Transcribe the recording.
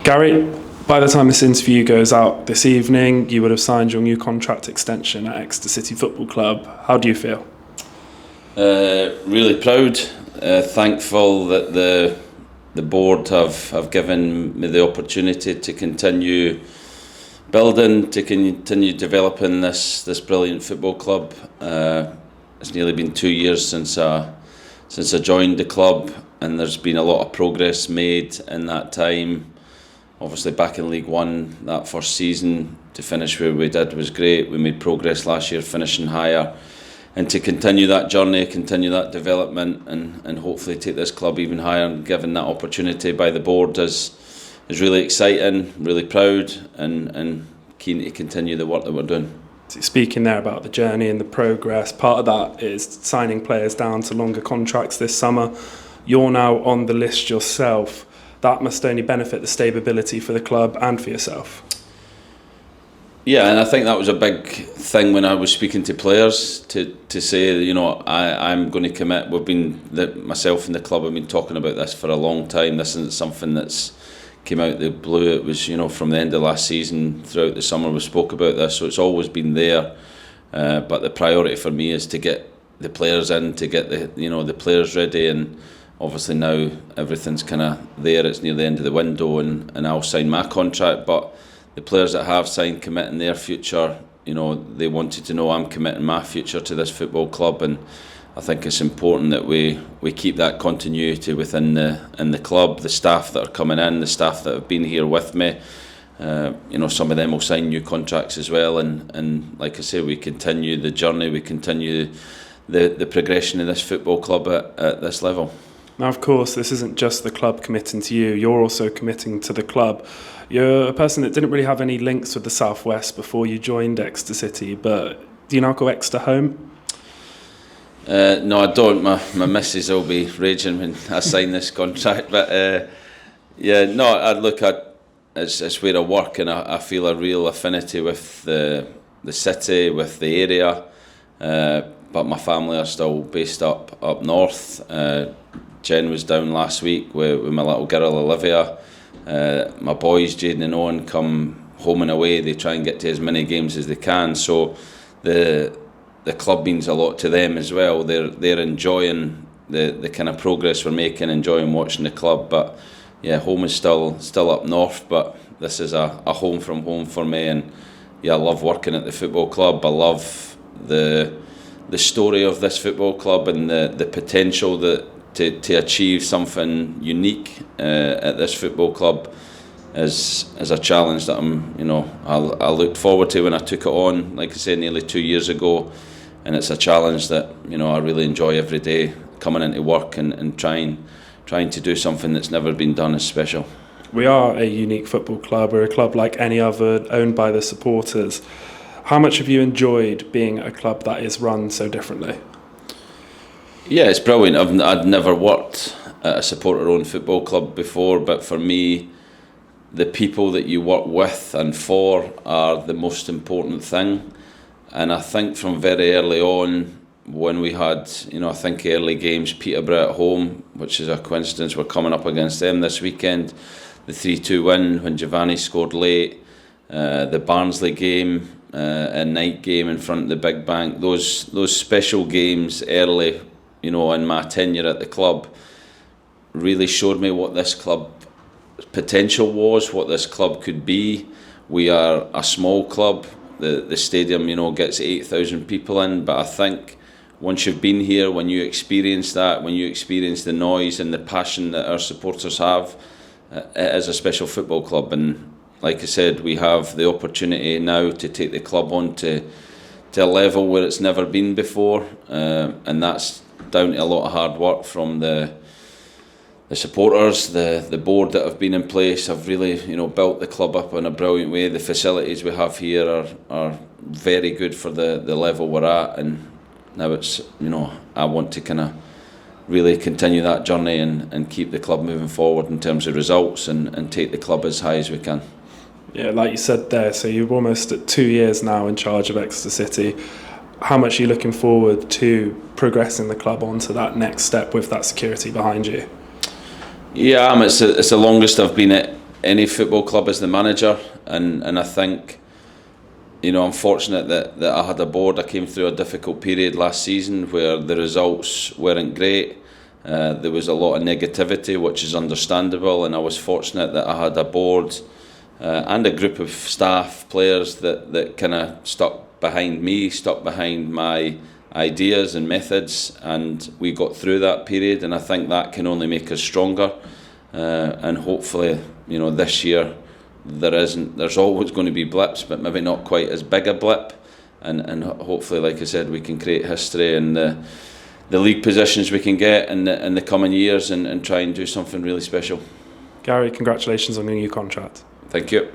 Gary, by the time this interview goes out this evening, you would have signed your new contract extension at Exeter City Football Club. How do you feel? Really proud, thankful that the board have given me the opportunity to continue building, to continue developing this brilliant football club. It's nearly been 2 years since I joined the club, and there's been a lot of progress made in that time. Obviously back in League One, that first season, to finish where we did was great. We made progress last year, finishing higher, and to continue that journey, continue that development, and hopefully take this club even higher, and given that opportunity by the board is really exciting, really proud, and keen to continue the work that we're doing. Speaking there about the journey and the progress, part of that is signing players down to longer contracts this summer. You're now on the list yourself. That must only benefit the stability for the club and for yourself. Yeah, and I think that was a big thing when I was speaking to players to say, I'm going to commit. Myself and the club have been talking about this for a long time. This isn't something that's came out the blue. It was, from the end of last season, throughout the summer we spoke about this, so it's always been there. But the priority for me is to get the players in, to get the players ready, and obviously now everything's kind of there. It's near the end of the window, and I'll sign my contract. But the players that have signed, committing their future, they wanted to know I'm committing my future to this football club, and I think it's important that we keep that continuity within the club. The staff that are coming in, the staff that have been here with me, some of them will sign new contracts as well, and like I say, we continue the journey, we continue the progression of this football club at this level. Now, of course, this isn't just the club committing to you, you're also committing to the club. You're a person that didn't really have any links with the South West before you joined Exeter City, but do you now call Exeter home? No, I don't. My missus will be raging when I sign this contract, but I look at it's where I work, and I feel a real affinity with the city, with the area, but my family are still based up north. Jen was down last week with my little girl Olivia. My boys Jaden and Owen come home and away. They try and get to as many games as they can, so the club means a lot to them as well. They're enjoying the kind of progress we're making, enjoying watching the club. But yeah, home is still up north, but this is a home from home for me, and I love working at the football club. I love the story of this football club and the potential that to achieve something unique at this football club is a challenge that I looked forward to when I took it on, like I said, nearly 2 years ago, and it's a challenge that I really enjoy every day, coming into work and trying to do something that's never been done is special. We are a unique football club. We're a club like any other, owned by the supporters. How much have you enjoyed being a club that is run so differently? Yeah, it's brilliant. I'd never worked at a supporter-owned football club before, but for me, the people that you work with and for are the most important thing. And I think from very early on, when we had, I think early games, Peterborough at home, which is a coincidence, we're coming up against them this weekend, the 3-2 win when Giovanni scored late, the Barnsley game, a night game in front of the Big Bank, those special games early, in my tenure at the club, really showed me what this club potential was, what this club could be. We are a small club. The stadium, gets 8,000 people in, but I think once you've been here, when you experience that, when you experience the noise and the passion that our supporters have, it is a special football club. And like I said, we have the opportunity now to take the club on to a level where it's never been before, and that's down to a lot of hard work from the supporters, the board that have been in place have really, built the club up in a brilliant way. The facilities we have here are very good for the level we're at, and now it's, I want to kind of really continue that journey and keep the club moving forward in terms of results and take the club as high as we can. Yeah, like you said there, so you're almost at 2 years now in charge of Exeter City. How much are you looking forward to progressing the club onto that next step with that security behind you? Yeah, it's the longest I've been at any football club as the manager, and I think, you know, I'm fortunate that I had a board. I came through a difficult period last season where the results weren't great. There was a lot of negativity, which is understandable, and I was fortunate that I had a board and a group of staff, players that kind of stuck behind me, stuck behind my ideas and methods, and we got through that period, and I think that can only make us stronger. And hopefully, you know, this year there's always going to be blips, but maybe not quite as big a blip, and hopefully, like I said, we can create history in the league positions we can get in the coming years, and try and do something really special. Gary, congratulations on your new contract. Thank you.